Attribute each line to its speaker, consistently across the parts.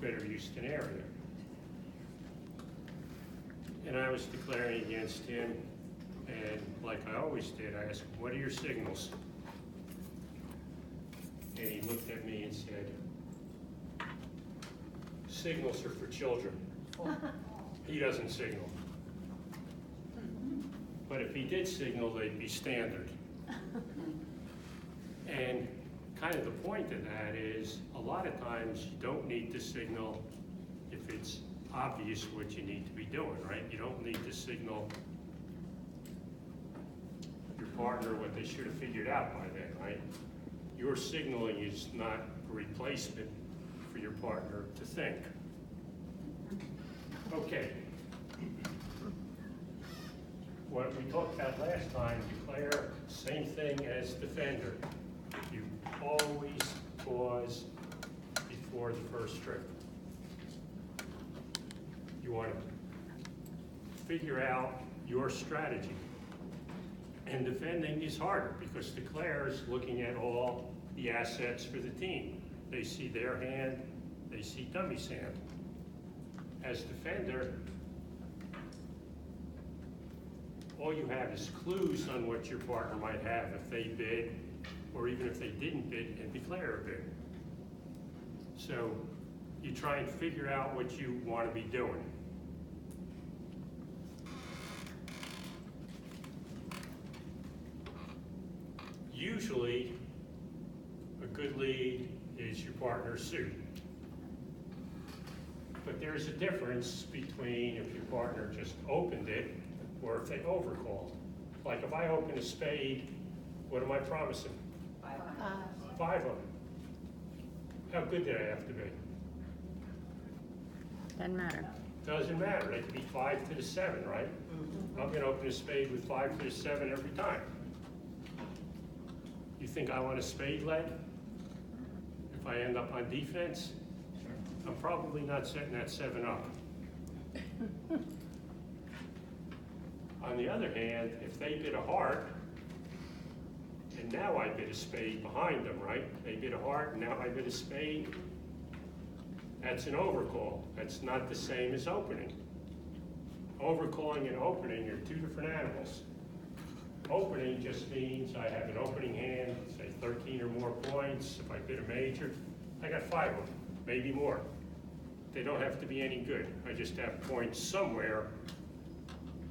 Speaker 1: Greater Houston area. And I was declaring against him, and like I always did, I asked him, what are your signals? And he looked at me and said, signals are for children. He doesn't signal. But if he did signal, they'd be standard. And kind of the point of that is, a lot of times you don't need to signal if it's obvious what you need to be doing, right? You don't need to signal your partner what they should have figured out by then, right? Your signaling is not a replacement for your partner to think. Okay. What we talked about last time, declare, same thing as defender. You always pause before the first trip. You want to figure out your strategy. And defending is harder because declare is looking at all the assets for the team. They see their hand, they see dummy's hand. As defender, all you have is clues on what your partner might have if they bid, or even if they didn't bid and declare a bid. So you try and figure out what you want to be doing. Usually, a good lead is your partner's suit. But there's a difference between if your partner just opened it or if they overcalled. Like if I open a spade, what am I promising? 5 of them. How good did I have to be?
Speaker 2: Doesn't matter.
Speaker 1: Doesn't matter. It could be 5 to the 7, right? I'm going to open a spade with 5 to the 7 every time. You think I want a spade lead? If I end up on defense, I'm probably not setting that 7 up. On the other hand, if they bid a heart, and now I bid a spade behind them, right? They bid a heart, and now I bid a spade. That's an overcall. That's not the same as opening. Overcalling and opening are 2 different animals. Opening just means I have an opening hand, say 13 or more points. If I bid a major, I got 5 of them, maybe more. They don't have to be any good. I just have points somewhere.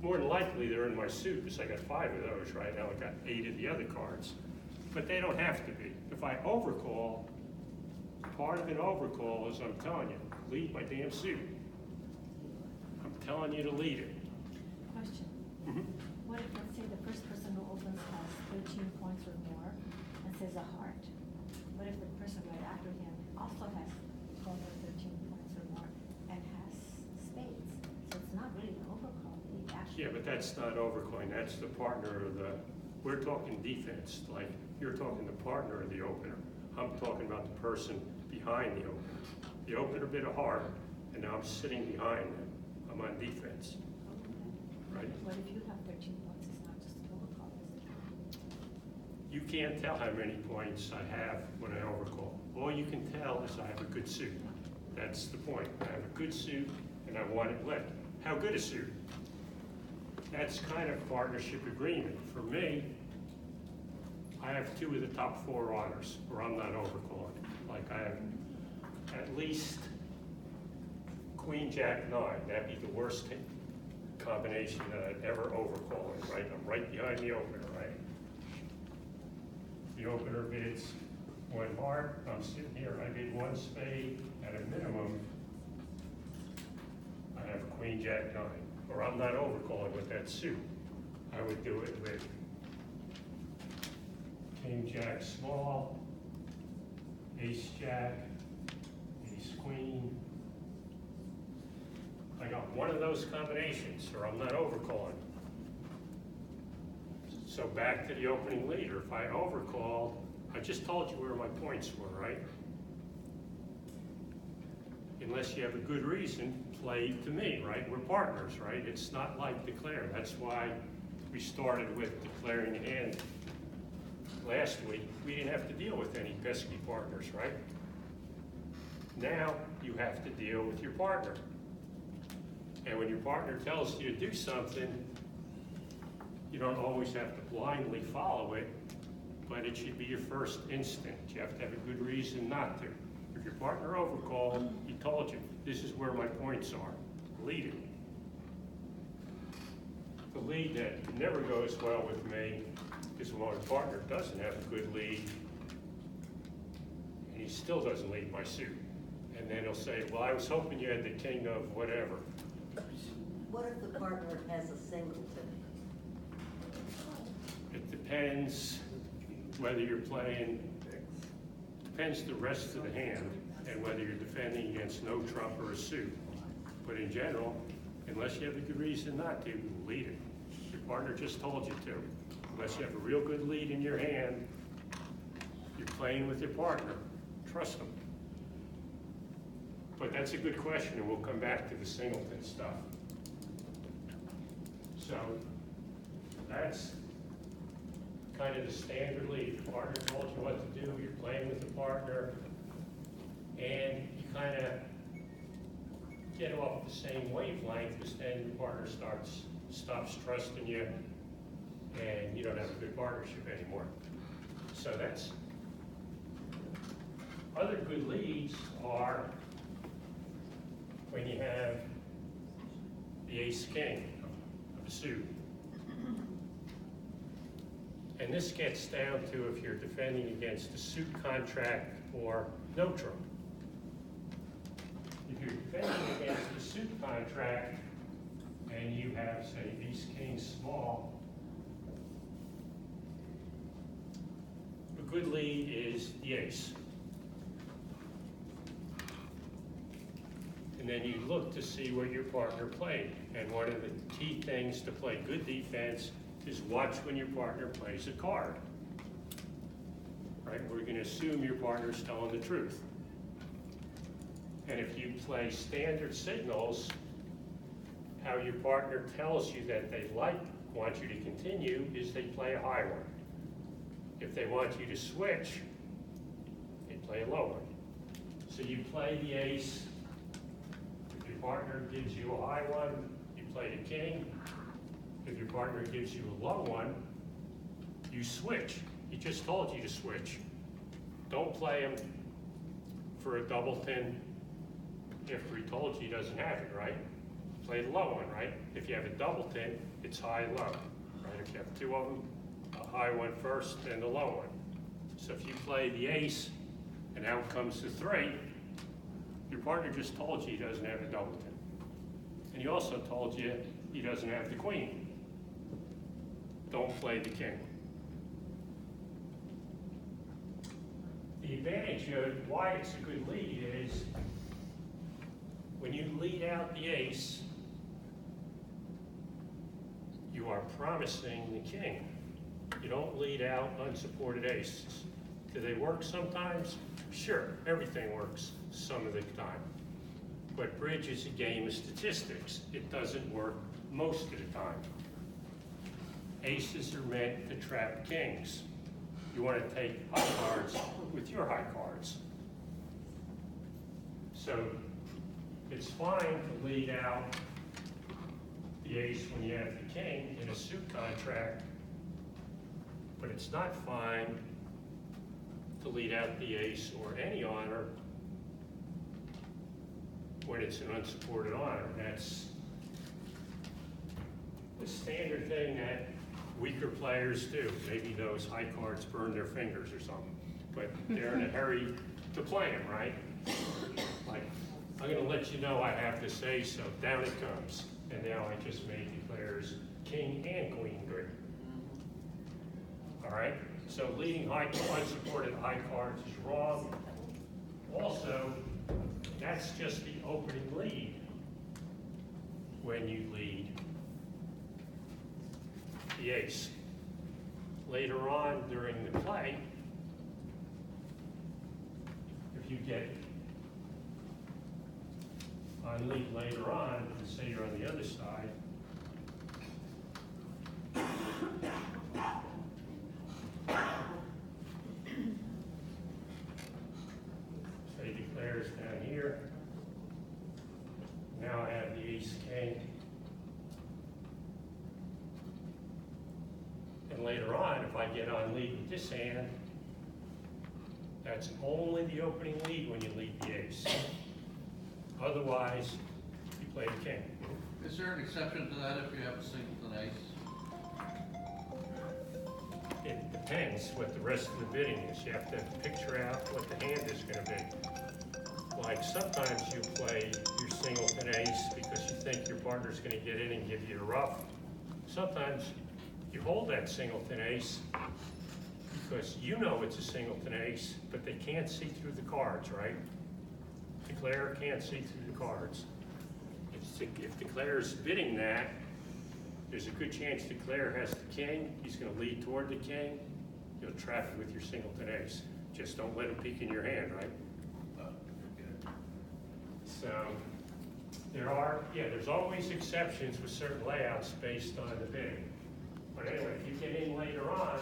Speaker 1: More than likely they're in my suit because I got 5 of those, right? Now I got 8 of the other cards. But they don't have to be. If I overcall, part of an overcall is I'm telling you, lead my damn suit. I'm telling you to lead it.
Speaker 3: Question. What if, let's say, the first person who opens has 13 points or more and says a heart? What if the person right after him also has 12 or 13 points or more and has spades? So it's not really an overcall.
Speaker 1: Yeah, but that's not overcalling. That's the partner of the, we're talking defense. Like, you're talking the partner of the opener. I'm talking about the person behind the opener. The opener bid a heart, and now I'm sitting behind them. I'm on defense. Right?
Speaker 3: What if you have 13 points? It's not just an overcall, is it?
Speaker 1: You can't tell how many points I have when I overcall. All you can tell is I have a good suit. That's the point. I have a good suit, and I want it lit. How good a suit? That's kind of partnership agreement. For me, I have 2 of the top 4 honors where I'm not overcalling. Like I have at least Queen, Jack, 9. That'd be the worst combination that I'd ever overcall in, right? I'm right behind the opener, right? The opener bids 1 heart. I'm sitting here. I bid 1 spade. At a minimum, I have Queen, Jack, 9. Or I'm not overcalling with that suit. I would do it with King, Jack, small, Ace, Jack, Ace, Queen. I got one of those combinations, or I'm not overcalling. So back to the opening leader. If I overcall, I just told you where my points were, right? Unless you have a good reason, play to me, right? We're partners, right? It's not like declare. That's why we started with declaring the hand last week. We didn't have to deal with any pesky partners, right? Now you have to deal with your partner. And when your partner tells you to do something, you don't always have to blindly follow it, but it should be your first instinct. You have to have a good reason not to. If your partner overcalled, he told you, this is where my points are, lead it. The lead that never goes well with me is when my partner doesn't have a good lead, and he still doesn't lead my suit. And then he'll say, well, I was hoping you had the king of whatever.
Speaker 2: What if the partner has a singleton?
Speaker 1: It depends whether you're playing, depends the rest of the hand and whether you're defending against no trump or a suit. But in general, unless you have a good reason not to, lead it. Your partner just told you to. Unless you have a real good lead in your hand, you're playing with your partner, trust them. But that's a good question, and we'll come back to the singleton stuff. So that's kind of the standard lead. Your partner told you what to do, you're playing with the partner, and you kind of get off the same wavelength, because then your partner stops trusting you, and you don't have a good partnership anymore. So that's, other good leads are when you have the ace-king of a suit. And this gets down to if you're defending against a suit contract or no trump. If you're defending against a suit contract and you have, say, ace-king small, a good lead is the ace. And then you look to see what your partner played. And one of the key things to play good defense is watch when your partner plays a card. Right? We're going to assume your partner's telling the truth. And if you play standard signals, how your partner tells you that they want you to continue is they play a high one. If they want you to switch, they play a low one. So you play the ace. If your partner gives you a high one, you play the king. If your partner gives you a low one, you switch. He just told you to switch. Don't play him for a doubleton after he told you he doesn't have it, right? Play the low one, right? If you have a doubleton, it's high-low, right? If you have two of them, a high one first and a low one. So if you play the ace and out comes the 3, your partner just told you he doesn't have a doubleton. And he also told you he doesn't have the queen. Don't play the king. The advantage of why it's a good lead is when you lead out the ace, you are promising the king. You don't lead out unsupported aces. Do they work sometimes? Sure, everything works some of the time. But bridge is a game of statistics. It doesn't work most of the time. Aces are meant to trap kings. You want to take high cards with your high cards. So it's fine to lead out the ace when you have the king in a suit contract, but it's not fine to lead out the ace or any honor when it's an unsupported honor. That's the standard thing that weaker players do. Maybe those high cards burn their fingers or something, but they're in a hurry to play them, right? Like, I'm going to let you know I have to say so. Down it comes. And now I just made the players king and queen good. All right? So leading unsupported high cards is wrong. Also, that's just the opening lead when you lead the ace. Later on during the play, if you get on lead later on, and say you're on the other side, say declares down here, now I have the ace king. And later on, if I get on lead with this hand, that's only the opening lead when you lead the ace. Otherwise, you play the king.
Speaker 4: Is there an exception to that if you have a singleton ace?
Speaker 1: It depends what the rest of the bidding is. You have to picture out what the hand is gonna be. Like sometimes you play your singleton ace because you think your partner's gonna get in and give you a ruff. Sometimes you hold that singleton ace because you know it's a singleton ace, but they can't see through the cards, right? Declare can't see through the cards. If Declare's bidding that, there's a good chance Declare has the king, he's gonna lead toward the king, you'll trap it with your singleton ace. Just don't let him peek in your hand, right? So, there's always exceptions with certain layouts based on the bidding. But anyway, if you get in later on,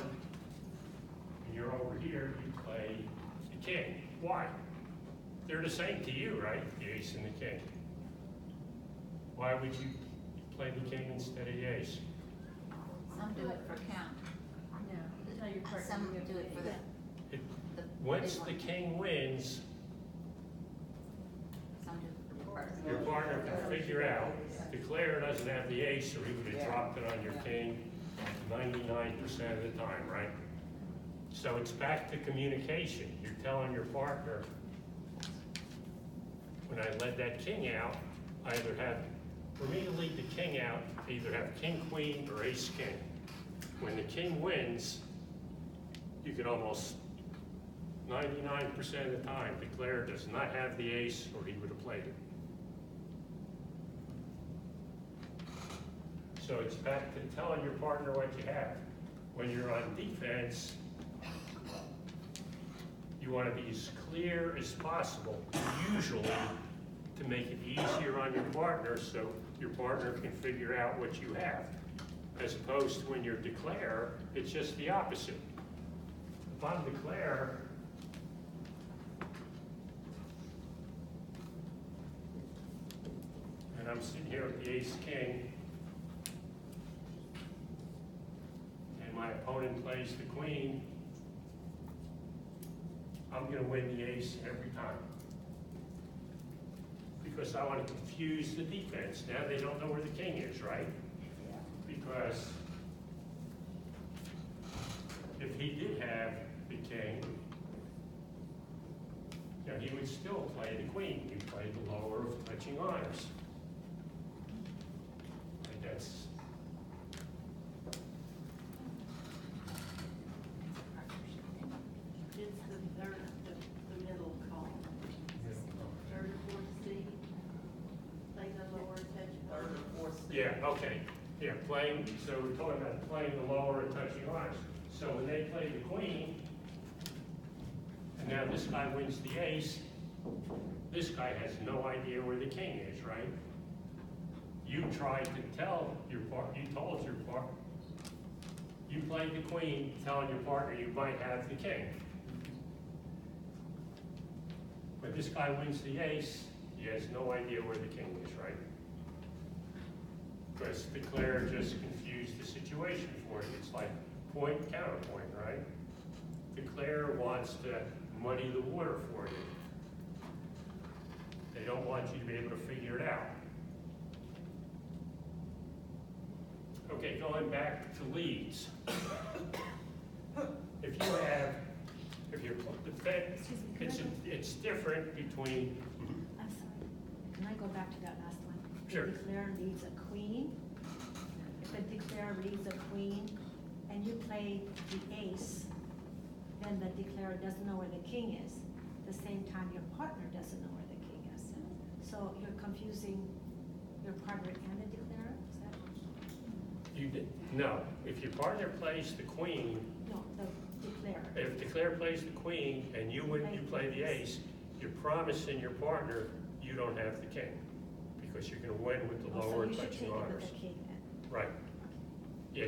Speaker 1: and you're over here, you play the king. Why? They're the same to you, right? The ace and the king. Why would you play the king instead of the ace?
Speaker 5: Some do it for count.
Speaker 3: No, tell your partner.
Speaker 5: Some do it for the.
Speaker 1: Once
Speaker 5: they
Speaker 1: the
Speaker 5: want-
Speaker 1: king wins,
Speaker 5: Some do it for the partner.
Speaker 1: your partner can figure out, Declare doesn't have the ace, or he would have dropped it on your king 99% of the time, right? So it's back to communication. You're telling your partner, when I led that king out, I either have, for me to lead the king out, I either have king, queen, or ace, king. When the king wins, you can almost 99% of the time Declare does not have the ace, or he would have played it. So it's back to telling your partner what you have. When you're on defense, you want to be as clear as possible, usually to make it easier on your partner so your partner can figure out what you have. As opposed to when you're Declare, it's just the opposite. If I'm Declare, and I'm sitting here with the ace king, and my opponent plays the queen, I'm gonna win the ace every time. Because I want to confuse the defense. Now they don't know where the king is, right? Because if he did have the king, you know, he would still play the queen. He'd play the lower of touching honors. Like that's
Speaker 6: It's the third, the middle column. Third or fourth C, like the lower touch. Third or fourth C.
Speaker 1: yeah, okay. Yeah, playing, so we're talking about playing the lower and touching honors. So when they play the queen, and now this guy wins the ace, this guy has no idea where the king is, right? You tried to tell your partner, you told your partner, you played the queen, telling your partner you might have the king. But this guy wins the ace, he has no idea where the king is, right? Because Declare just confused the situation for you. It's like point, counterpoint, right? Declare wants to muddy the water for you. They don't want you to be able to figure it out. Okay, going back to leads. If you have, if you're,
Speaker 3: Excuse me, can I go-
Speaker 1: it's different between,
Speaker 3: I'm sorry, can I go back to that last one?
Speaker 1: Sure.
Speaker 3: If Declare leads a queen, if a Declare leads a queen, and you play the ace, then the Declare doesn't know where the king is. At the same time, your partner doesn't know where the king is. So you're confusing your partner and the Declare, is that?
Speaker 1: you did, no, if your partner plays the queen,
Speaker 3: No, the Declare.
Speaker 1: if Declare plays the queen and you win, you play the ace, you're promising your partner you don't have the king, because you're gonna win with the
Speaker 3: Oh, so
Speaker 1: lower
Speaker 3: you should
Speaker 1: touching
Speaker 3: take it
Speaker 1: honors.
Speaker 3: with the king then.
Speaker 1: Right. Yeah,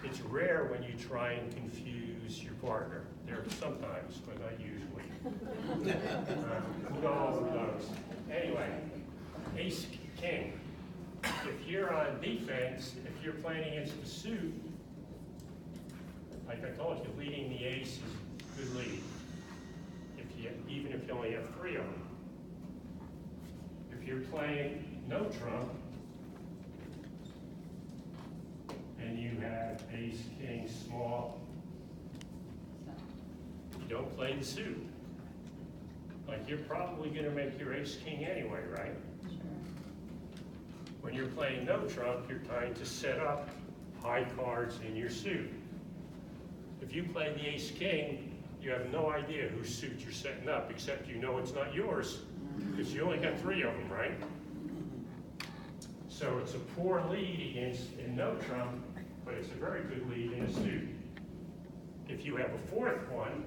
Speaker 1: it's rare when you try and confuse your partner. There are sometimes, but not usually. We'll go over those. Anyway, ace, on defense, if you're playing against the suit, like I told you, leading the ace is a good lead. Even if you only have 3 of them. If you're playing no trump, and you have ace, king, small, you don't play the suit. Like, you're probably gonna make your ace, king anyway, right? When you're playing no trump, you're trying to set up high cards in your suit. If you play the ace, king, you have no idea whose suit you're setting up, except you know it's not yours, because you only got 3 of them, right? So it's a poor lead in no trump, but it's a very good lead in a suit. If you have a 4th one,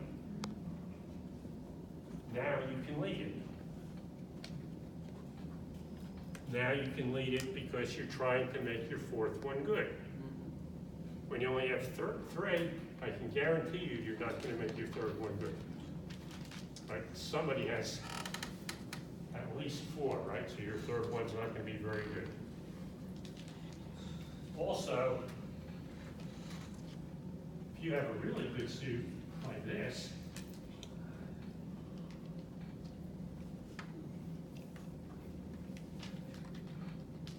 Speaker 1: now you can lead it. Now you can lead it because you're trying to make your 4th one good. When you only have 3, I can guarantee you, you're not going to make your 3rd one good. Right? Somebody has at least 4, right? So your 3rd one's not going to be very good. Also, if you have a really good suit like this,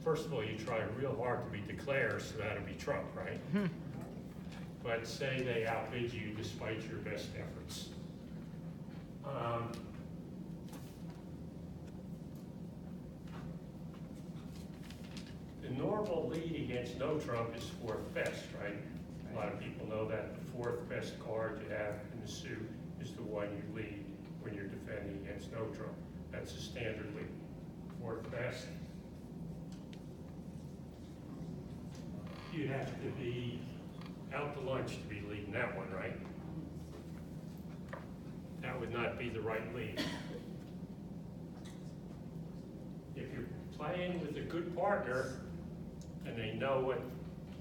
Speaker 1: first of all, you try real hard to be declared, so that'll be trump, right? But say they outbid you despite your best efforts. The normal lead against no trump is 4th best, right? A lot of people know that the 4th best card you have in the suit is the one you lead when you're defending against no trump. That's a standard lead. 4th best. You'd have to be out to lunch to be leading that one, right? That would not be the right lead. If you're playing with a good partner and they know what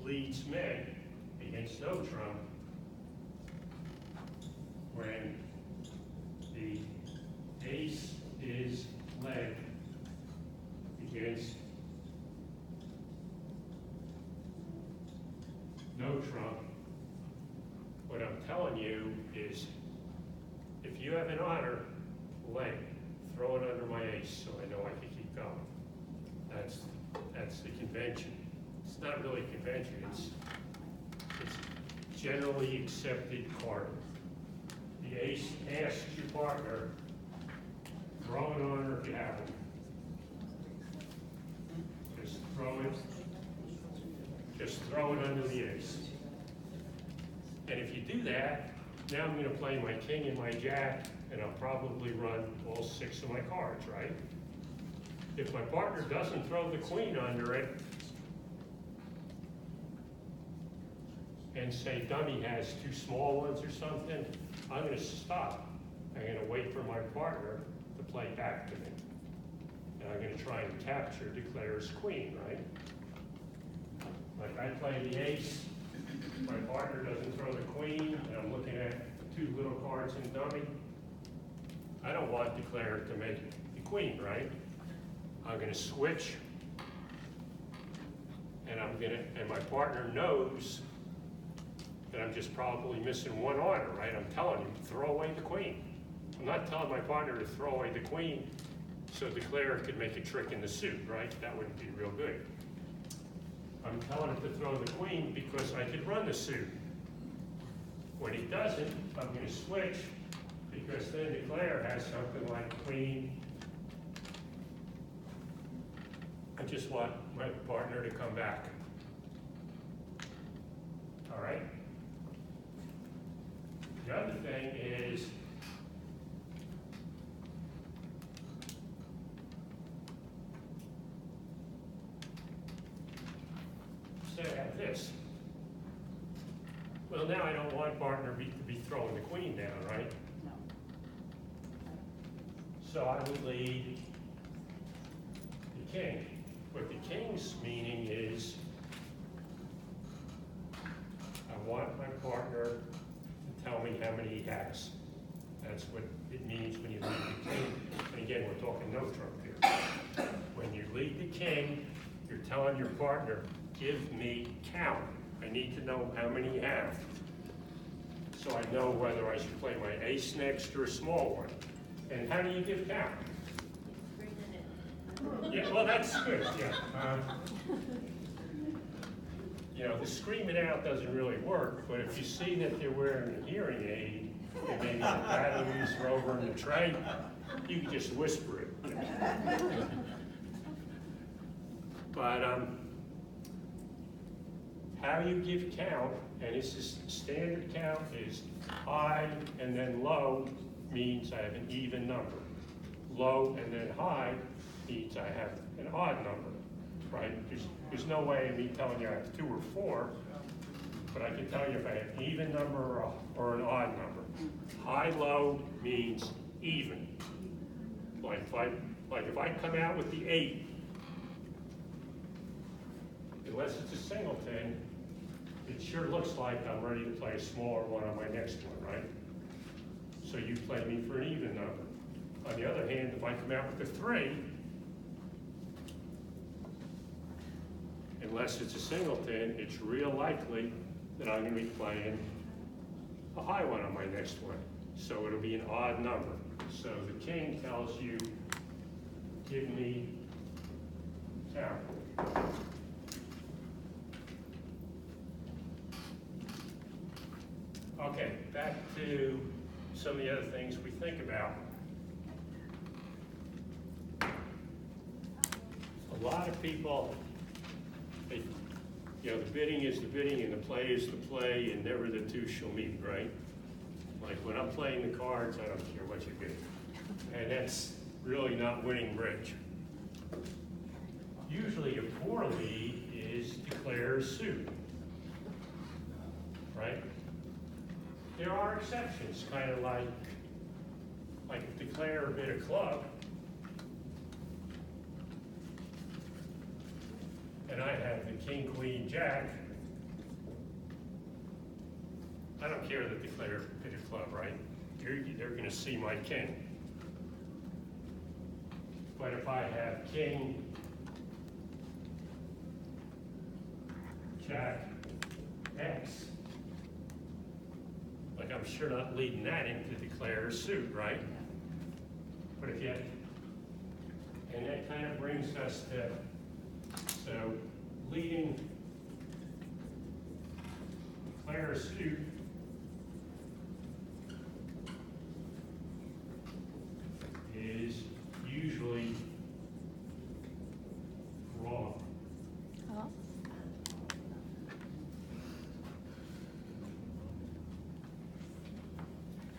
Speaker 1: leads meant against no trump, when the ace is led against no trump, what I'm telling you is, if you have an honor, leg, throw it under my ace so I know I can keep going. That's the convention. It's not really convention, it's generally accepted card. The ace asks your partner, throw an honor if you have one. Just throw it under the ace. And if you do that, now I'm going to play my king and my jack, and I'll probably run all 6 of my cards, right? If my partner doesn't throw the queen under it, and say dummy has 2 small ones or something, I'm going to stop. I'm going to wait for my partner to play back to me. And I'm going to try and capture declare's queen, right? Like, I play the ace, my partner doesn't throw the queen, and I'm looking at 2 little cards in dummy. I don't want declare to make the queen, right? I'm gonna switch, and my partner knows that I'm just probably missing 1 honor, right? I'm telling him, throw away the queen. I'm not telling my partner to throw away the queen so declare could make a trick in the suit, right? That wouldn't be real good. I'm telling him to throw the queen because I could run the suit. When he doesn't, I'm going to switch, because then declare has something like queen. I just want my partner to come back. All right? The other thing is, say I have this. Well, now I don't want partner to be throwing the queen down, right?
Speaker 2: No.
Speaker 1: So I would lead the king. What the king's meaning is, I want my partner to tell me how many he has. That's what it means when you lead the king. And again, we're talking no trump here. When you lead the king, you're telling your partner give me count. I need to know how many you have. So I know whether I should play my ace next or a small one. And how do you give count? Yeah, well, that's good, yeah. You know, the screaming out doesn't really work, but if you see that they're wearing a hearing aid, and maybe the batteries are over in the tray, you can just whisper it. But how you give count, and this is standard count, is high and then low means I have an even number. Low and then high means I have an odd number, right? There's no way of me telling you I have 2 or 4, but I can tell you if I have an even number or an odd number. High, low means even. Like if I come out with the 8, unless it's a singleton, it sure looks like I'm ready to play a smaller one on my next one, right? So you play me for an even number. On the other hand, if I come out with a 3, unless it's a singleton, it's real likely that I'm going to be playing a high one on my next one. So it'll be an odd number. So the king tells you, give me count. Okay, back to some of the other things we think about. A lot of people, you know, the bidding is the bidding and the play is the play, and never the two shall meet, right? Like when I'm playing the cards, I don't care what you bid. And that's really not winning bridge. Usually a poor lead is declare a suit, right? There are exceptions, kind of like declare a bid a club, and I have the king, queen, jack. I don't care that declare a bid a club, right? They're going to see my king. But if I have king, jack, X, like I'm sure not leading that in to declare a suit, right? But if you, and that kind of brings us to, so leading, declare a suit, is usually wrong.
Speaker 3: Hello?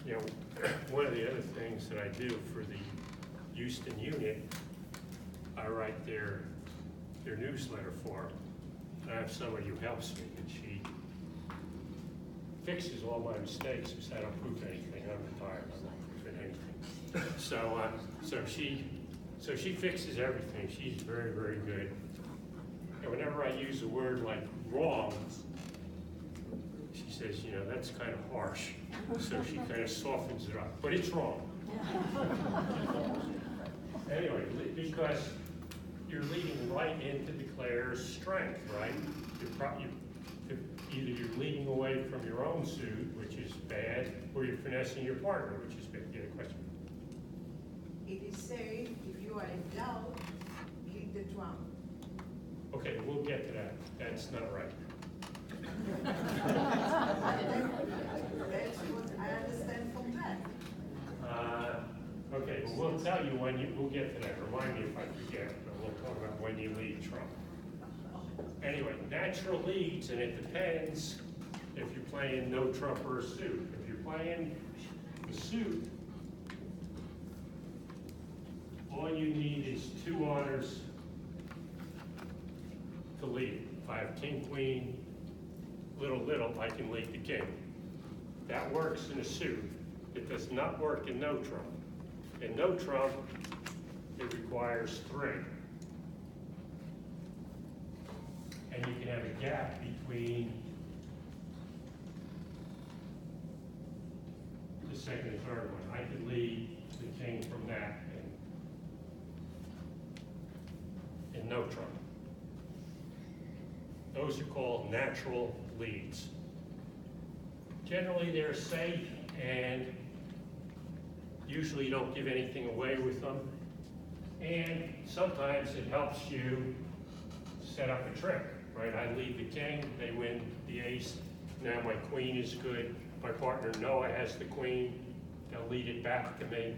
Speaker 1: You know, one of the other things that I do for the Houston unit, I write their newsletter for them. I have somebody who helps me, and she fixes all my mistakes because I don't proof anything. I'm retired, I'm not proofing anything. So she fixes everything. She's very, very good. And whenever I use a word like wrong, she says, you know, that's kind of harsh. So she kind of softens it up, but it's wrong. Anyway, because you're leading right into declare strength, right? Either you're leading away from your own suit, which is bad, or you're finessing your partner, which is bad. You had a question?
Speaker 7: It is safe if you are in doubt, lead the drum.
Speaker 1: Okay, we'll get to that. That's not right.
Speaker 7: That's what I understand from that.
Speaker 1: Okay, well, we'll tell you when we'll get to that. Remind me if I forget, but we'll talk about when you lead trump. Anyway, natural leads, and it depends if you're playing no trump or a suit. If you're playing the suit, all you need is 2 honors to lead. If I have king, queen, little, I can lead the king. That works in a suit. It does not work in no trump. In no trump, it requires 3. And you can have a gap between the second and third one. I could lead the king from that in no trump. Those are called natural leads. Generally, they're safe, and usually you don't give anything away with them. And sometimes it helps you set up a trick, right? I lead the king, they win the ace. Now my queen is good. My partner Noah has the queen. They'll lead it back to me.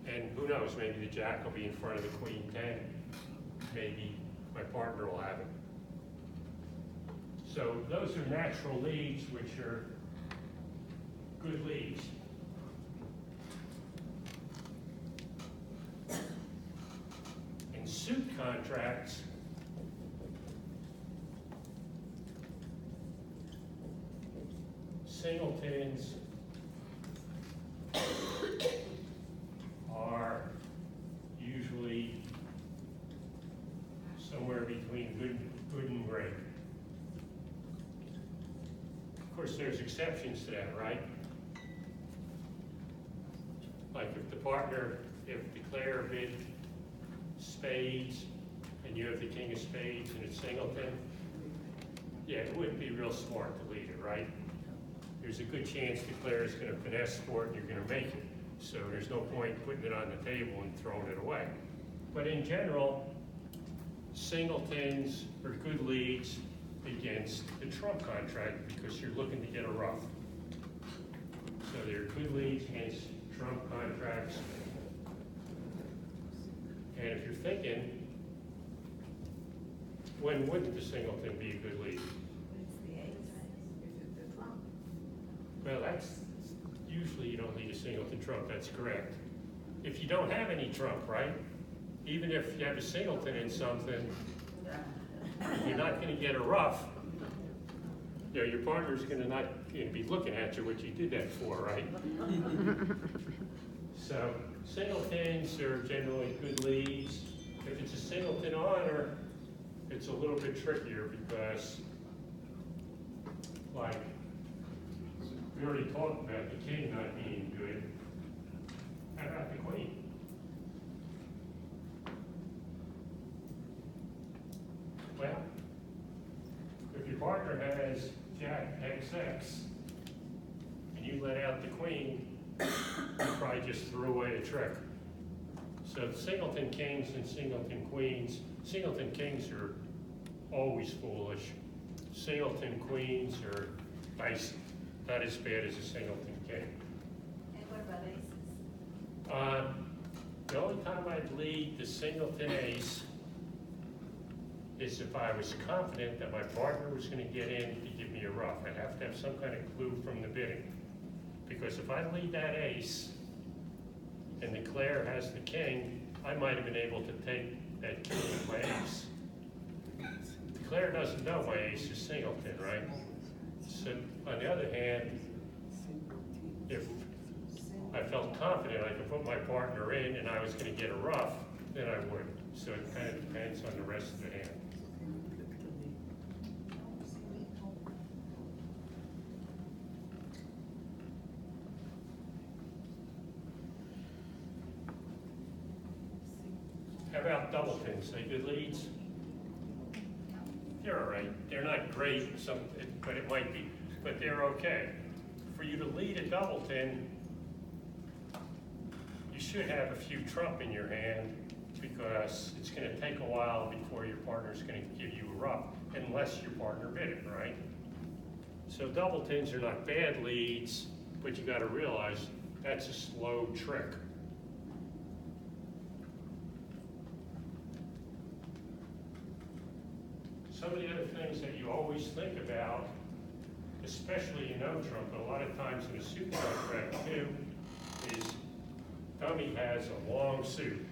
Speaker 1: And who knows, maybe the jack will be in front of the queen 10. Maybe my partner will have it. So those are natural leads, which are good leads. In suit contracts, singletons are usually somewhere between good and great. Of course, there's exceptions to that, right? Like if the Claire bid spades, and you have the king of spades and it's singleton, yeah, it wouldn't be real smart to lead it, right? There's a good chance the Claire is gonna finesse for it and you're gonna make it. So there's no point putting it on the table and throwing it away. But in general, singletons are good leads against the trump contract because you're looking to get a ruff. So they're good leads against trump contracts. And if you're thinking, when wouldn't the singleton be a good lead?
Speaker 7: It's the ace, if it's the trump.
Speaker 1: Well, that's, usually you don't need a singleton trump, that's correct. If you don't have any trump, right? Even if you have a singleton in something, you're not gonna get a ruff. You know, your partner's gonna not be looking at you, what you did that for, right? So, singletons are generally good leads. If it's a singleton honor, it's a little bit trickier because, like, we already talked about the king not being good. How about the queen? Well, if your partner has jack XX and you let out the queen, you probably just threw away a trick. So singleton kings and singleton queens, singleton kings are always foolish. Singleton queens are not as bad as a singleton king.
Speaker 5: And what about aces?
Speaker 1: The only time I'd lead the singleton ace is if I was confident that my partner was going to get in to give me a ruff. I'd have to have some kind of clue from the bidding. Because if I lead that ace and the Claire has the king, I might have been able to take that king with my ace. The Claire doesn't know my ace is singleton, right? So on the other hand, if I felt confident I could put my partner in and I was going to get a ruff, then I would. So it kind of depends on the rest of the hand. How about doubletons? They good leads? They're all right. They're not great, but it might be. But they're okay. For you to lead a doubleton, you should have a few trump in your hand because it's going to take a while before your partner's going to give you a ruff, unless your partner bid it, right? So doubletons are not bad leads, but you got to realize that's a slow trick. Some of the other things that you always think about, especially in no trump, but a lot of times in a suit contract too, is dummy has a long suit.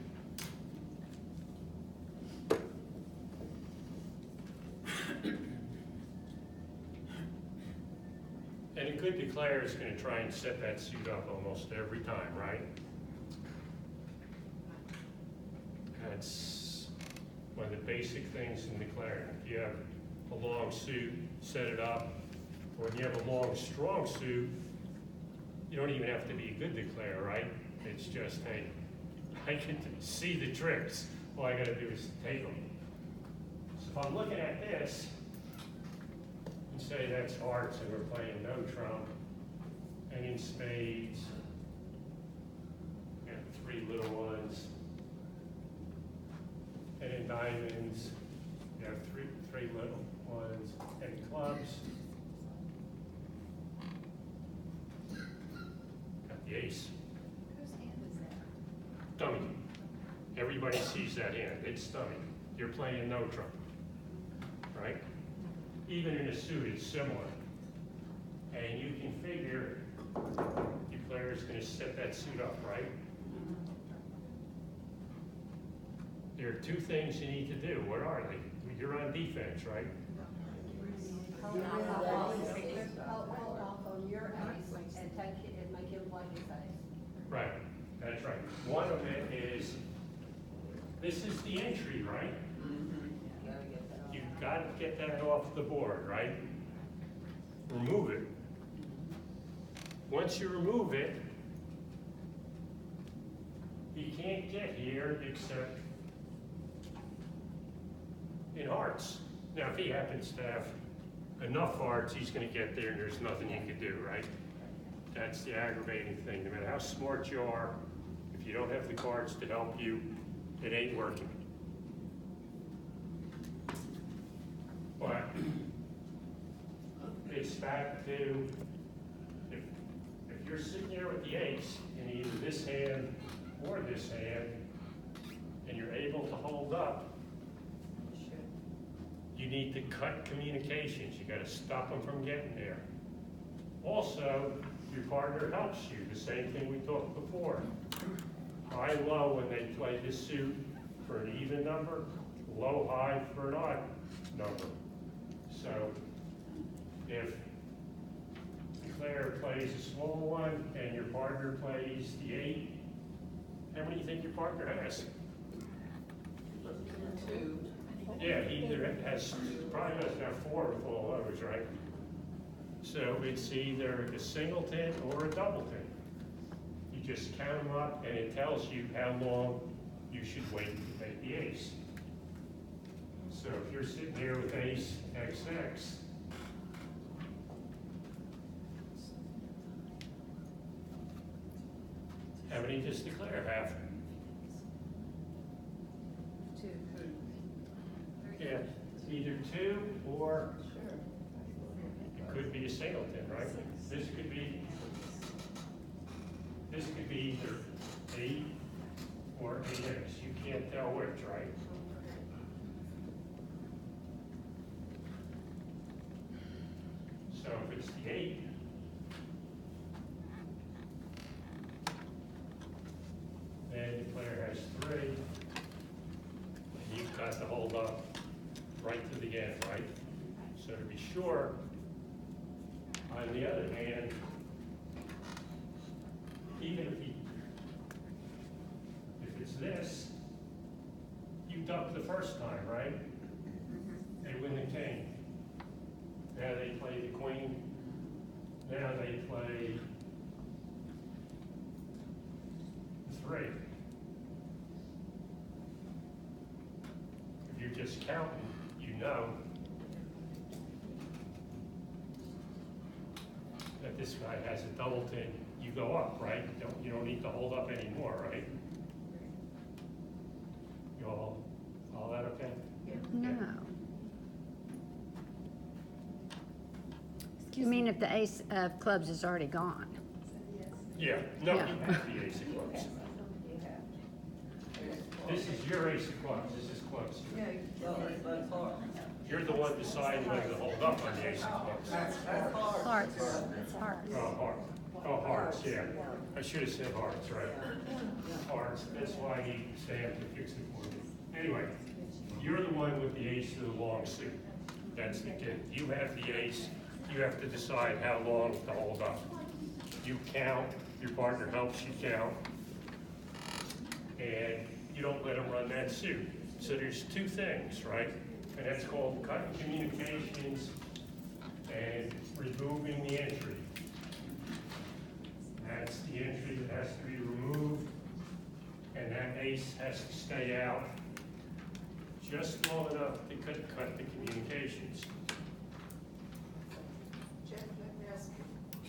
Speaker 1: And a good declarer is going to try and set that suit up almost every time, right? That's one of the basic things in declaring. If you have a long suit, set it up. Or when you have a long, strong suit, you don't even have to be a good declarer, right? It's just, hey, I can see the tricks. All I gotta do is take them. So if I'm looking at this, and say that's hearts and we're playing no trump. And in spades, you have three little ones. And in diamonds, you have three little ones. And clubs, got the ace.
Speaker 5: Whose hand is that?
Speaker 1: Dummy. Everybody sees that hand, it's dummy. You're playing no trump, right? Even in a suit, it's similar. And you can figure your player is gonna set that suit up, right? There are two things you need to do. What are they? You're on defense, right?
Speaker 2: Get rid of that ace.
Speaker 8: Hold off on your ace and take it and make him play his ace.
Speaker 1: Right, that's right. One of it is, this is the entry, right? You've got to get that off the board, right? Remove it. Once you remove it, he can't get here except in hearts. Now, if he happens to have enough hearts, he's gonna get there and there's nothing you can do, right? That's the aggravating thing. No matter how smart you are, if you don't have the cards to help you, it ain't working. But it's back to, if you're sitting there with the ace in either this hand or this hand, and you're able to hold up, you need to cut communications. You gotta stop them from getting there. Also, your partner helps you, the same thing we talked before. High, low when they play this suit for an even number, low, high for an odd number. So if the player plays a small one and your partner plays the 8, how many do you think your partner has?
Speaker 6: 2.
Speaker 1: Yeah, he either has, probably doesn't have 4 with all those, right? So it's either a singleton or a doubleton. You just count them up and it tells you how long you should wait to take the ace. So if you're sitting here with ace XX, how many does the declare have?
Speaker 5: 2.
Speaker 1: Yeah, either 2 or it could be a singleton, right? This could be either 8 or 8X. You can't tell which, right? So if it's the 8, then the player has 3, and you've got to hold up right to the end, right? So to be sure, on the other hand, even if it's this, you duck the first time, right? They win the king. Now they play the queen. Now they play 3. If you're just counting, you know that this guy has a doubleton. You go up, right? You don't need to hold up anymore, right? You all that okay?
Speaker 9: No. You mean if the ace of clubs is already gone?
Speaker 1: Yeah, no,
Speaker 9: Yeah.
Speaker 1: you have the ace of clubs. This is your ace of clubs, this is clubs. You're the one deciding whether to hold up on the ace of clubs.
Speaker 9: Hearts. It's hearts.
Speaker 1: Hearts, yeah. I should have said hearts, right? Hearts, that's why he stamped to fix it for me. Anyway, you're the one with the ace of the long suit. That's the kid. You have the ace, you have to decide how long to hold up. You count, your partner helps you count, and you don't let them run that suit. So there's 2 things, right? And that's called cutting communications and removing the entry. That's the entry that has to be removed, and that ace has to stay out just long enough to cut the communications.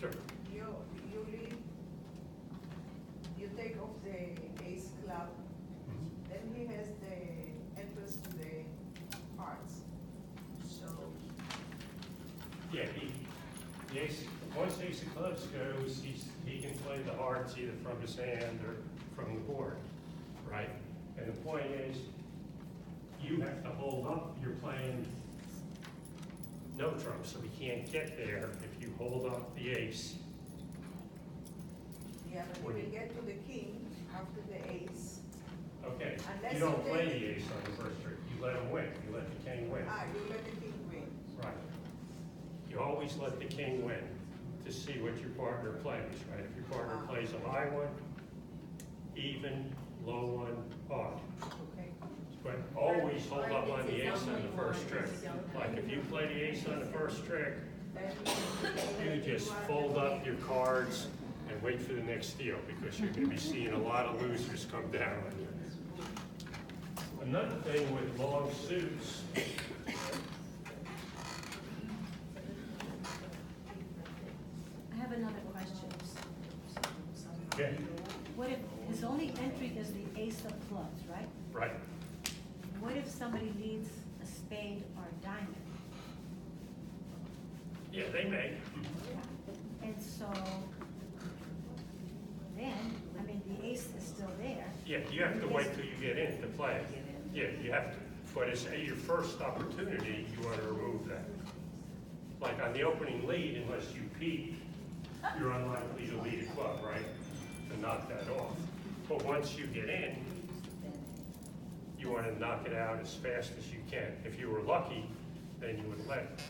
Speaker 1: Sure.
Speaker 7: You leave, you take off the ace club, then he has the entrance to the hearts. So,
Speaker 1: Yeah, the ace, once ace of clubs goes, he can play the hearts either from his hand or from the board, right? And the point is, you have to hold up, you're playing no trump, so we can't get there if you hold up the ace.
Speaker 7: yeah, but you will get to the king after the ace.
Speaker 1: Okay,
Speaker 7: Unless
Speaker 1: you don't
Speaker 7: you
Speaker 1: play
Speaker 7: take-
Speaker 1: the ace on the first trick, you let him win, you let the king win.
Speaker 7: You let the king win.
Speaker 1: Right. You always let the king win to see what your partner plays, right? If your partner plays a high one, even, low one, hard.
Speaker 7: Okay.
Speaker 1: But always hold up on the ace on the first trick. Like if you play the ace on the first trick, you just fold up your cards and wait for the next deal because you're gonna be seeing a lot of losers come down on you. Another thing with long suits,
Speaker 3: I have another question.
Speaker 1: okay,
Speaker 3: What if his only entry is the ace of clubs, right?
Speaker 1: right?
Speaker 3: What if somebody leads a spade or a diamond?
Speaker 1: Yeah, they may.
Speaker 3: And so, then, I mean, the ace is still there.
Speaker 1: Yeah, you have to wait till you get in to play. Yeah, you have to, but it's your first opportunity, you want to remove that. Like on the opening lead, unless you peek, you're unlikely to lead a club, right? To knock that off. But once you get in, you want to knock it out as fast as you can. If you were lucky, then you would let it.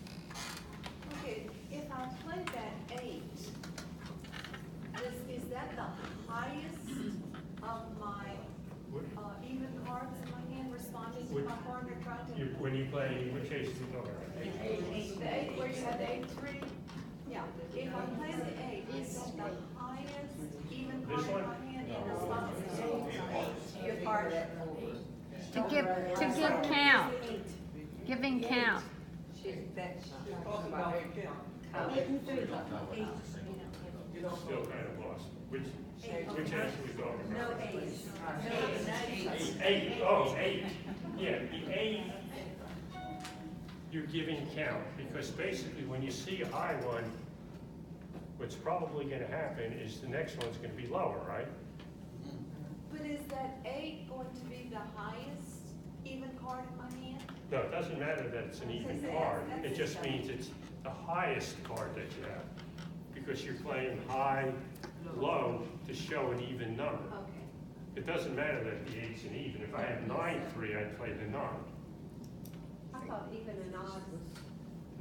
Speaker 5: Okay, if I play that 8, is that the highest of my even cards in my hand responding to my partner trying to?
Speaker 1: When you play, which ace do you know about?
Speaker 5: The 8 where you have the 8-3? Yeah, if I play the 8, is that the highest even card
Speaker 1: This
Speaker 5: in
Speaker 1: one?
Speaker 5: my hand in response to your partner?
Speaker 9: To give count, giving count.
Speaker 1: Still kind of lost. Which ace are we talking
Speaker 5: No
Speaker 1: about?
Speaker 5: ace.
Speaker 1: Eight, oh, 8. Yeah, the 8, you're giving count, because basically when you see a high one, what's probably gonna happen is the next one's gonna be lower, right?
Speaker 5: But is that 8 going to be the highest even card in my hand?
Speaker 1: No, it doesn't matter that it's an even card, it just means it's the highest card that you have, because you're playing high, low to show an even number.
Speaker 5: Okay.
Speaker 1: It doesn't matter that the 8's an even, if I have 9-3, I'd play the 9.
Speaker 8: I thought even an odd was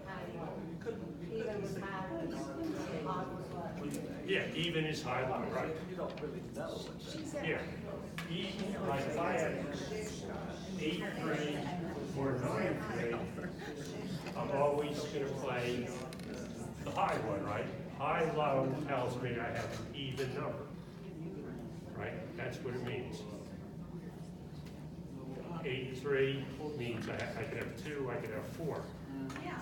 Speaker 8: high low. Even was high, odd was low.
Speaker 1: Yeah, even is high, low, right?
Speaker 10: You don't really know.
Speaker 1: Yeah, even, like if I have 8-3 or 9-3, I'm always gonna play the high one, right? High, low tells me I have an even number, right? That's what it means. 8-3 means I could have 2, I could have 4.
Speaker 7: Yeah,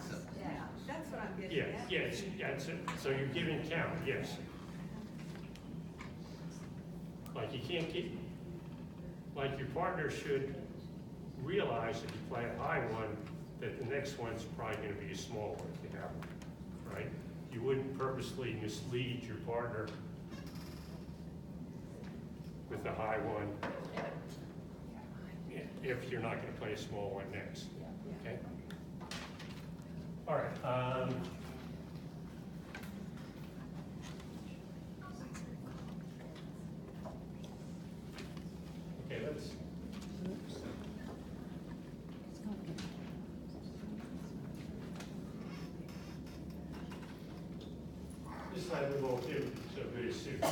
Speaker 7: that's what I'm getting
Speaker 1: Yeah,
Speaker 7: at.
Speaker 1: yes, that's it. So you're giving count, yes. Like you can't keep, like your partner should realize if you play a high one, that the next one's probably gonna be a small one if you have one, right? You wouldn't purposely mislead your partner with the high one if you're not gonna play a small one next, okay? All right, okay, let's, this time we won't do so good a suit.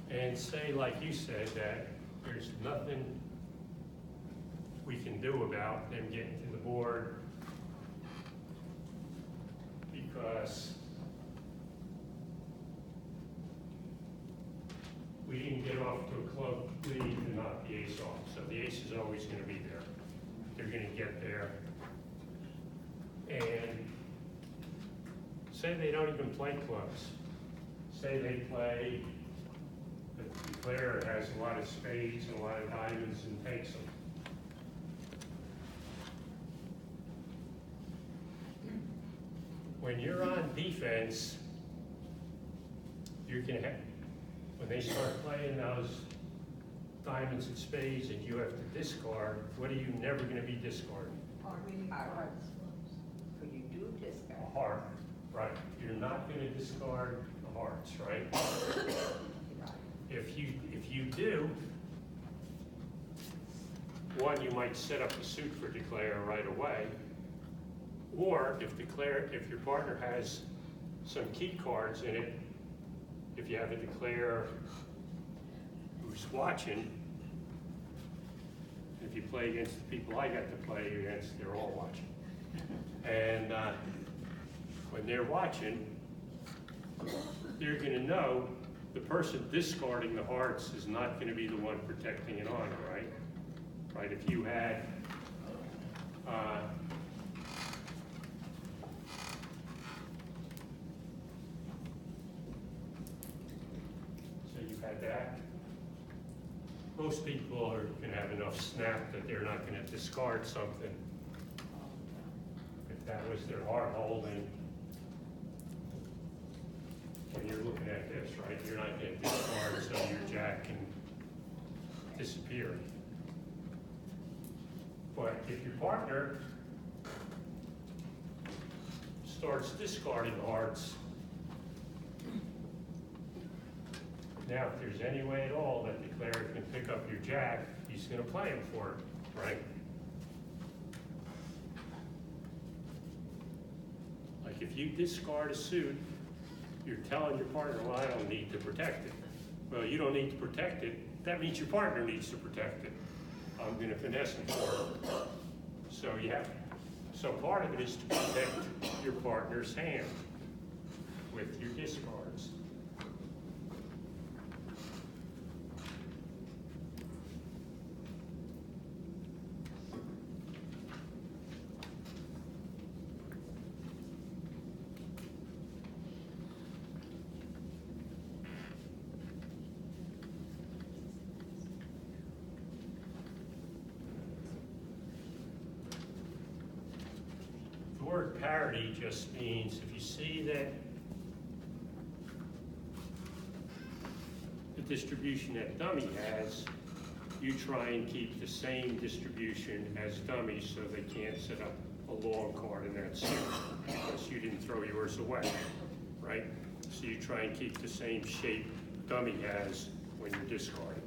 Speaker 1: And say, like you said, that there's nothing we can do about them getting to the board because we didn't get off to a ace is always gonna be there. They're gonna get there. And say they don't even play clubs. Say they play, the player has a lot of spades and a lot of diamonds and takes them. When you're on defense, you can have, when they start playing those diamonds and spades and you have to discard, what are you never gonna be discarding?
Speaker 7: Hearts. So you do discard.
Speaker 1: A heart, right. You're not gonna discard the hearts, right? If you do, one, you might set up a suit for declare right away. Or if your partner has some key cards in it, if you have a declare who's watching, if you play against the people I got to play against, they're all watching. And when they're watching, they're gonna know the person discarding the hearts is not gonna be the one protecting an honor, right? Right, if you had, so you had that. Most people are gonna have enough snap that they're not gonna discard something. If that was their heart holding, when you're looking at this, right, you're not gonna discard so your jack can disappear. But if your partner starts discarding hearts, now if there's any way at all that the declarer can pick up your jack, he's gonna play him for it, right? Like if you discard a suit, you're telling your partner, well, I don't need to protect it. Well, you don't need to protect it. That means your partner needs to protect it. I'm gonna finesse him for it. So part of it is to protect your partner's hand with your discards. The word parity just means if you see that the distribution that dummy has, you try and keep the same distribution as dummy so they can't set up a long card in that suit because you didn't throw yours away, right? So you try and keep the same shape dummy has when you're discarding.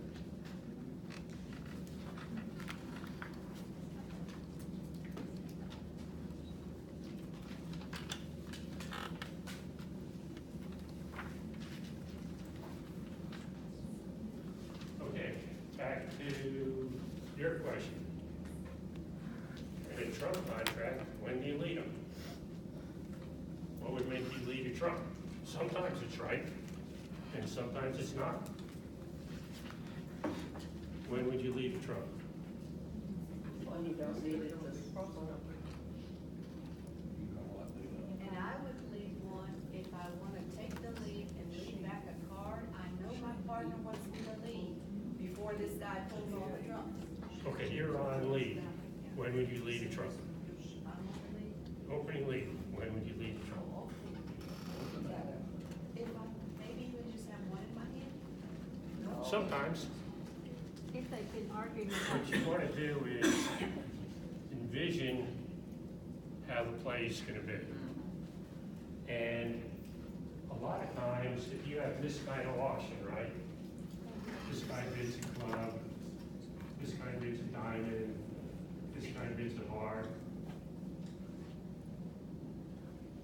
Speaker 1: Back to your question. In a Trump contract, when do you lead them? What would make you lead a Trump? Sometimes it's right, and sometimes it's not. When would you lead a Trump?
Speaker 7: When you don't need it to
Speaker 5: And I would lead one if I wanna take the lead and lead back a card. I know my partner wants me to lead before this guy pulls all the trumps.
Speaker 1: Okay, you're on lead. When would you lead a Trump?
Speaker 5: I'm gonna lead.
Speaker 1: Opening lead. When would you lead a Trump?
Speaker 5: If I, maybe even just have one in my hand?
Speaker 1: Sometimes.
Speaker 3: If they've been arguing
Speaker 1: What you want to do is envision how the play is going to be. And a lot of times, if you have this kind of auction, right? This guy bids a club, this guy bids a diamond, this guy bids a heart,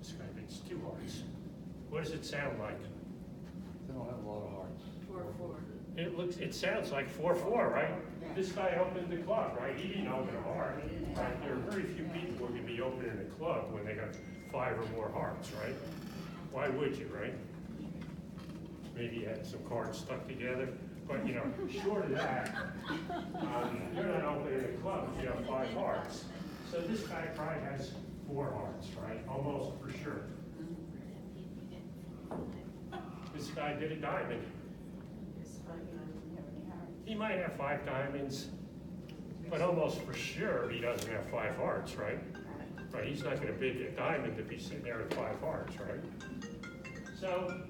Speaker 1: this guy bids two hearts. What does it sound like?
Speaker 4: They don't have a lot of hearts.
Speaker 5: 4-4.
Speaker 1: It sounds like 4-4, right? This guy opened the club, right? He didn't open a heart. Right? There are very few people who are going to be opening a club when they got 5 or more hearts, right? Why would you, right? Maybe you had some cards stuck together. But, you know, short of that, you're not opening a club if you have 5 hearts. So this guy probably has 4 hearts, right? Almost for sure. This guy did a diamond. He might have 5 diamonds, but almost for sure he doesn't have 5 hearts, right? Right, he's not gonna bid a diamond if he's sitting there with 5 hearts, right? So,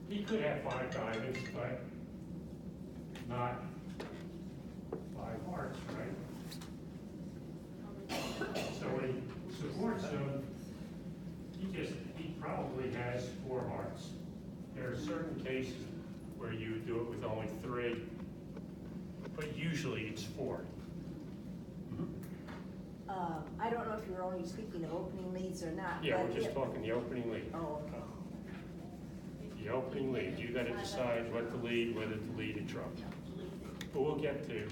Speaker 1: he could have 5 diamonds, but not 5 hearts, right? So when he supports them, he probably has 4 hearts. There are certain cases where you do it with only 3, but usually it's 4.
Speaker 2: I don't know if you're only speaking of opening leads or not.
Speaker 1: Yeah,
Speaker 2: but
Speaker 1: we're just
Speaker 2: if-
Speaker 1: talking the opening lead.
Speaker 2: Oh, okay.
Speaker 1: The opening lead, you gotta decide what to lead, whether to lead a trump. But we'll get to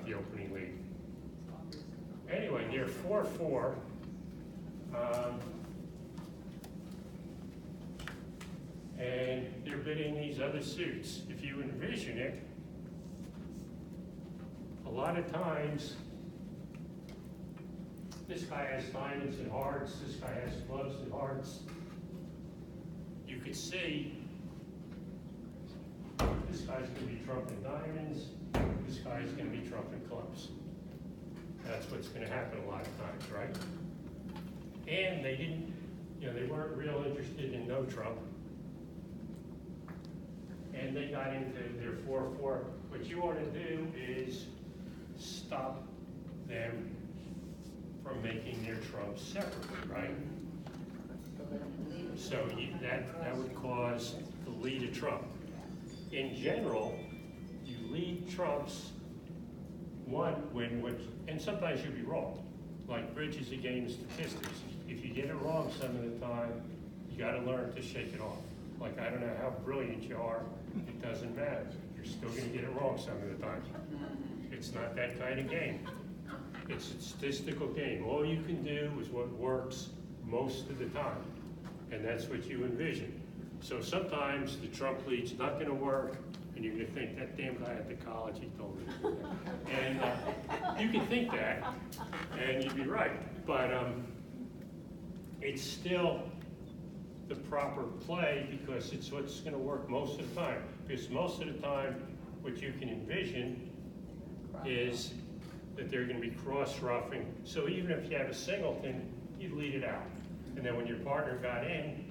Speaker 1: the opening lead. Anyway, near 4-4, and they're bidding these other suits. If you envision it, a lot of times, this guy has diamonds and hearts, this guy has clubs and hearts. You could see this guy's gonna be trumping diamonds, this guy's gonna be trumping clubs. That's what's gonna happen a lot of times, right? And they didn't, they weren't real interested in no trump. And they got into their 4-4. What you wanna do is stop them from making their trumps separately, right? So that would cause the lead a trump. In general, you lead trumps and sometimes you'll be wrong. Like bridge is a game of statistics. If you get it wrong some of the time, you gotta learn to shake it off. Like, I don't know how brilliant you are, it doesn't matter. You're still gonna get it wrong some of the time. It's not that kind of game. It's a statistical game. All you can do is what works most of the time, and that's what you envision. So sometimes the trump lead's not gonna work, and you're gonna think, that damn guy at the college, he told me to do that. And you can think that, and you'd be right, but it's still the proper play because it's what's gonna work most of the time. Because most of the time, what you can envision is that they're gonna be cross-roughing. So even if you have a singleton, you'd lead it out. And then when your partner got in,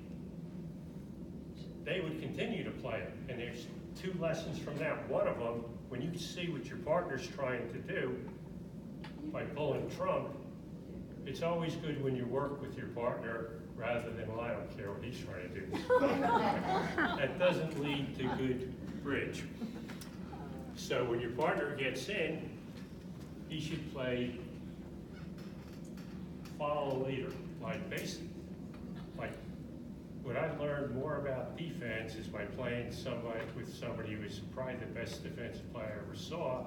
Speaker 1: they would continue to play it. And there's 2 lessons from that. One of them, when you see what your partner's trying to do by pulling trump, it's always good when you work with your partner rather than, well, I don't care what he's trying to do. That doesn't lead to good bridge. So when your partner gets in, he should play follow leader, like basic. Like, what I've learned more about defense is by playing with somebody who was probably the best defensive player I ever saw,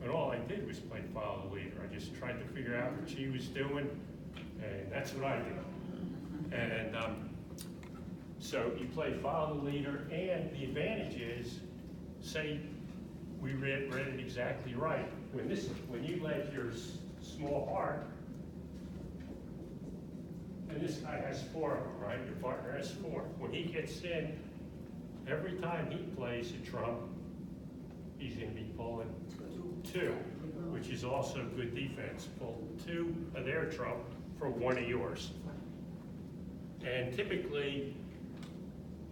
Speaker 1: and all I did was play follow the leader. I just tried to figure out what she was doing, and that's what I did. And so you play follow the leader, and the advantage is, say we read it exactly right. When you let your small heart, and this guy has 4 of them, right? Your partner has 4. When he gets in, every time he plays a trump, he's gonna be pulling 2, which is also good defense. Pull 2 of their trump for 1 of yours. And typically,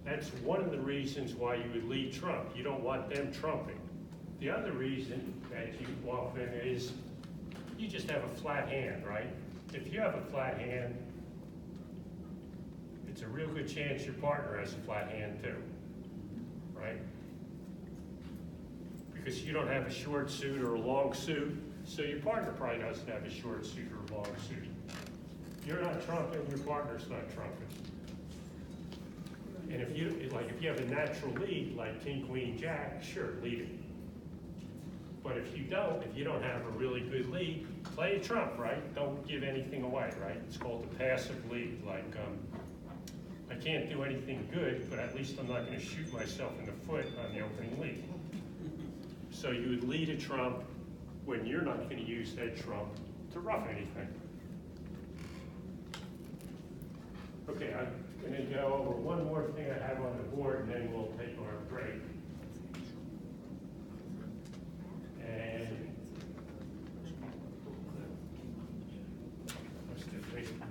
Speaker 1: that's one of the reasons why you would lead trump. You don't want them trumping. The other reason that you often is you just have a flat hand, right? If you have a flat hand, it's a real good chance your partner has a flat hand too, right? Because you don't have a short suit or a long suit, so your partner probably doesn't have a short suit or a long suit. You're not trumping, your partner's not trumping. And if you have a natural lead, like king, queen, jack, sure, lead it. But if you don't have a really good lead, play a trump, right? Don't give anything away, right? It's called the passive lead, I can't do anything good, but at least I'm not gonna shoot myself in the foot on the opening lead. So you would lead a trump when you're not gonna use that trump to ruff anything. Okay, I'm gonna go over one more thing I have on the board, and then we'll take our break. And what's the thing?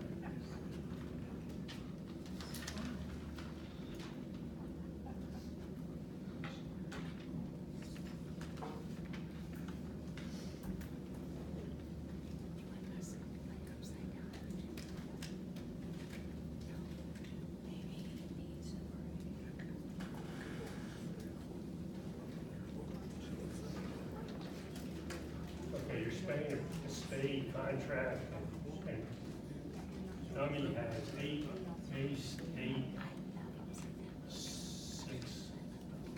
Speaker 1: Okay, you're spending a spade contract, and dummy has 8, ace, 8, 6,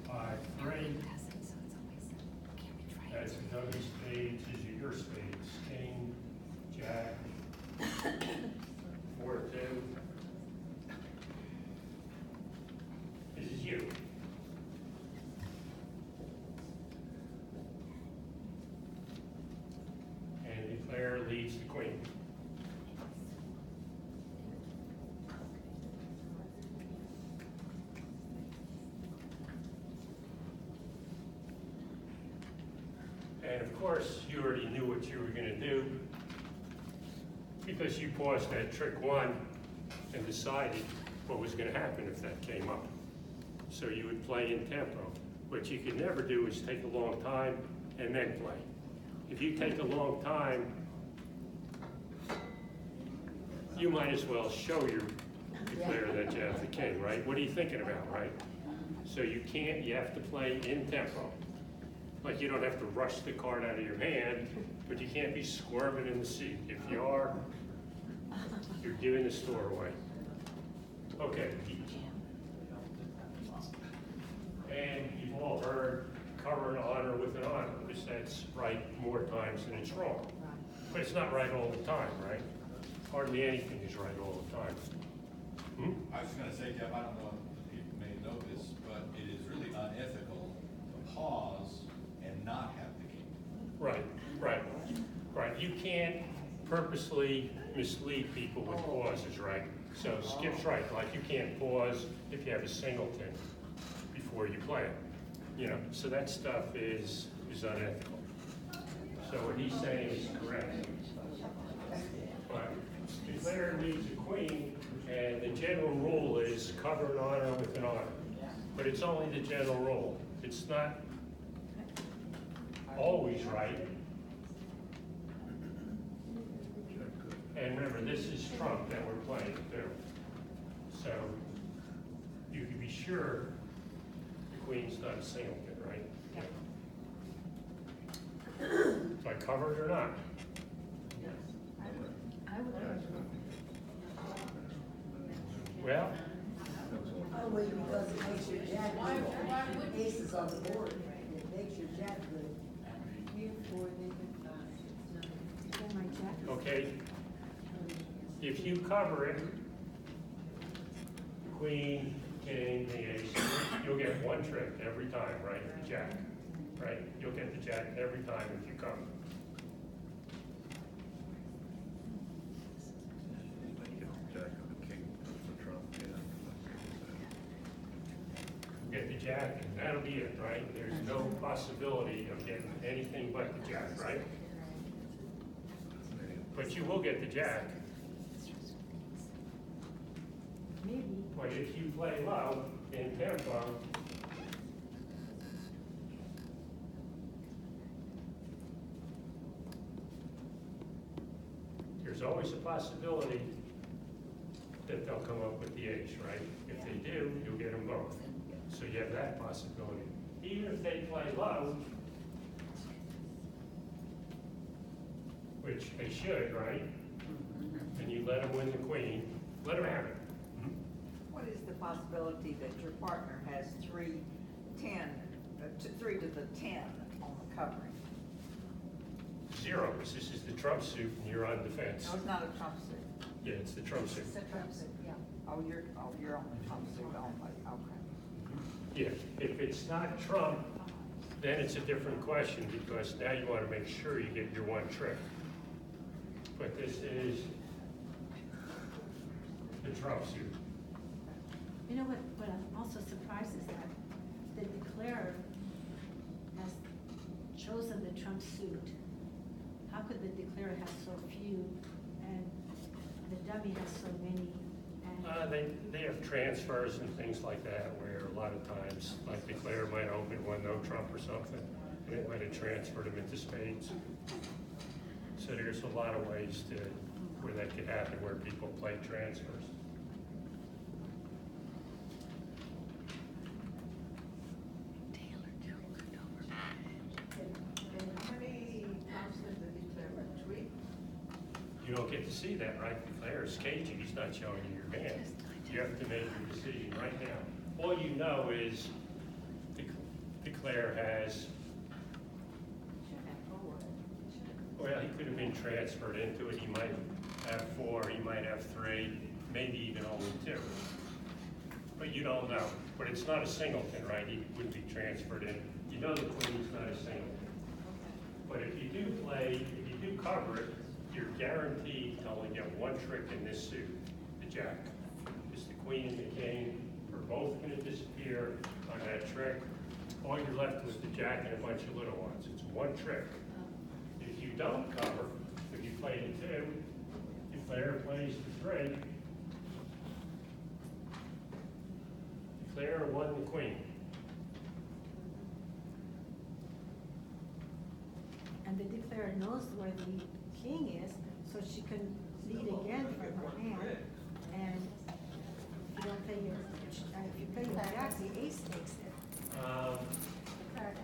Speaker 1: 5, 3. That's a dummy spades, these are your spades, king, jack, 4, 2. This is you. And the player leads the queen. And of course, you already knew what you were gonna do because you paused at trick 1 and decided what was gonna happen if that came up. So you would play in tempo. What you could never do is take a long time and then play. If you take a long time, you might as well show your player that you have the king, right? What are you thinking about, right? So you can't, you have to play in tempo. Like you don't have to rush the card out of your hand, but you can't be squirming in the seat. If you are, you're giving the store away. Okay. And you've all heard cover an honor with an honor, because that's right more times than it's wrong. But it's not right all the time, right? Hardly anything is right all the time.
Speaker 10: I was just gonna say, Jeff, I don't know if people may know this, but it is really unethical to pause and not have the king.
Speaker 1: Right, right, right. You can't purposely mislead people with pauses, right? So Skip's right, like you can't pause if you have a singleton before you play it. You know, so that stuff is unethical. So what he's saying is correct. But the player leads a queen, and the general rule is cover an honor with an honor. But it's only the general rule. It's not always right. And remember, this is trump that we're playing too. So you can be sure the queen's not a singleton, right? Do I cover it or not?
Speaker 3: I would
Speaker 1: Well,
Speaker 2: Oh, wait, because it makes your jack good. Aces on the board, it makes your jack good.
Speaker 3: my jack.
Speaker 1: okay, if you cover it, queen, king, the ace, you'll get one trick every time, right? The jack, right? You'll get the jack every time if you cover. Get the jack, and that'll be it, right? There's no possibility of getting anything but the jack, right? But you will get the jack.
Speaker 3: Maybe.
Speaker 1: But if you play low in tempo, there's always a possibility that they'll come up with the ace, right? If they do, you'll get them both. So you have that possibility. Even if they play low, which they should, right? And you let them win the queen, let them have it.
Speaker 7: What is the possibility that your partner has 3 to the 10 on the covering?
Speaker 1: 0, because this is the trump suit and you're on defense.
Speaker 7: No, it's not a trump suit.
Speaker 1: Yeah, it's the trump suit.
Speaker 8: It's a trump suit, yeah.
Speaker 7: Oh, you're on the trump suit only, okay.
Speaker 1: Yeah, if it's not trump, then it's a different question, because now you want to make sure you get your one trick. But this is the trump suit.
Speaker 3: You know what I'm also surprised is that the declarer has chosen the trump suit. How could the declarer have so few and the dummy has so many? And
Speaker 1: They have transfers and things like that, where a lot of times, like the declarer might open one no trump or something, and it might have transferred them into spades. So there's a lot of ways to, where that could happen, where people play transfers.
Speaker 7: And how many trumps does the declarer? 3?
Speaker 1: You don't get to see that, right? The declarer is cagey, he's not showing you your hand. You have to make your decision right now. All you know is the declarer has, well, he could have been transferred into it. He might have 4, he might have 3, maybe even only 2. But you don't know. But it's not a singleton, right? He wouldn't be transferred in. You know the queen's not a singleton. But if you do play, if you do cover it, you're guaranteed to only get one trick in this suit, the jack. Because the queen and the king are both going to disappear on that trick. All you're left with the jack and a bunch of little ones. It's one trick. If you don't cover, if you play the 2, declarer plays the 3. Declarer won the queen.
Speaker 3: And the declarer knows where the king is, so she can lead again from her hand. And if you don't play your, if you play your jack, the ace takes it.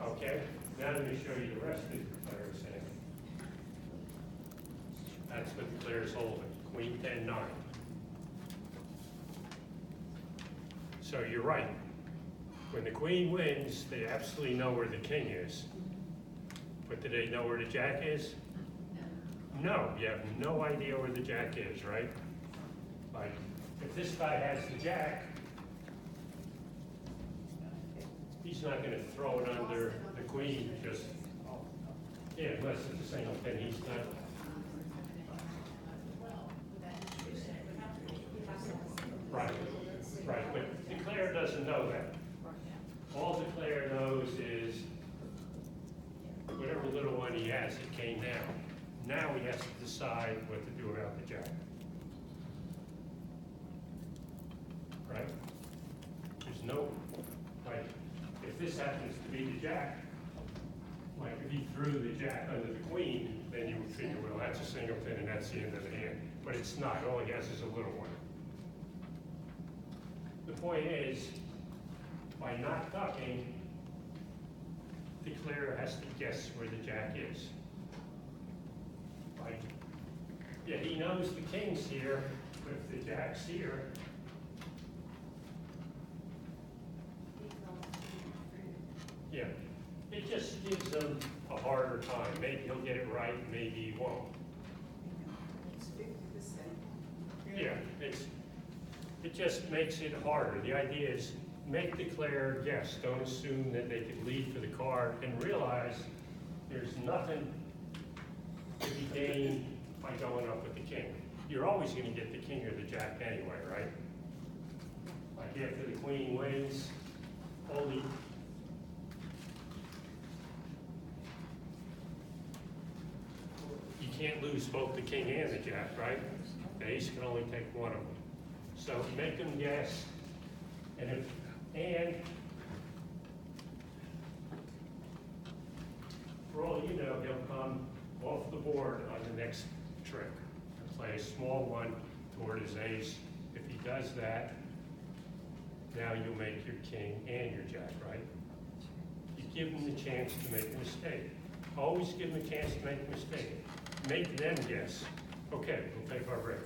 Speaker 1: Okay, now let me show you the rest of the declarer's hand. That's what the declarer's holding, queen 10-9. So you're right. When the queen wins, they absolutely know where the king is. But do they know where the jack is? No, you have no idea where the jack is, right? Like, if this guy has the jack, he's not gonna throw it under the queen, just, yeah, unless it's a singleton, he's not. Right, right, but declarer doesn't know that. All declarer knows is whatever little one he has, it came down. Now he has to decide what to do about the jack. Right? There's no, like, if this happens to be the jack, like if he threw the jack under the queen, then you would figure, well, that's a singleton and that's the end of the hand. But it's not, all he has is a little one. The point is, by not ducking, declarer has to guess where the jack is. Like, yeah, he knows the king's here, but if the jack's here, yeah, it just gives him a harder time. Maybe he'll get it right, maybe he won't.
Speaker 7: It's 50%.
Speaker 1: Yeah, it just makes it harder. The idea is make declare guess. Don't assume that they could lead for the card, and realize there's nothing to be gained by going up with the king. You're always going to get the king or the jack anyway, right? Like after the queen wins, only you can't lose both the king and the jack, right? The ace can only take one of them. So make them guess, and for all you know, he'll come off the board on the next trick and play a small one toward his ace. If he does that, now you'll make your king and your jack, right? You give him the chance to make a mistake. Always give him a chance to make a mistake. Make them guess. Okay, we'll take our break.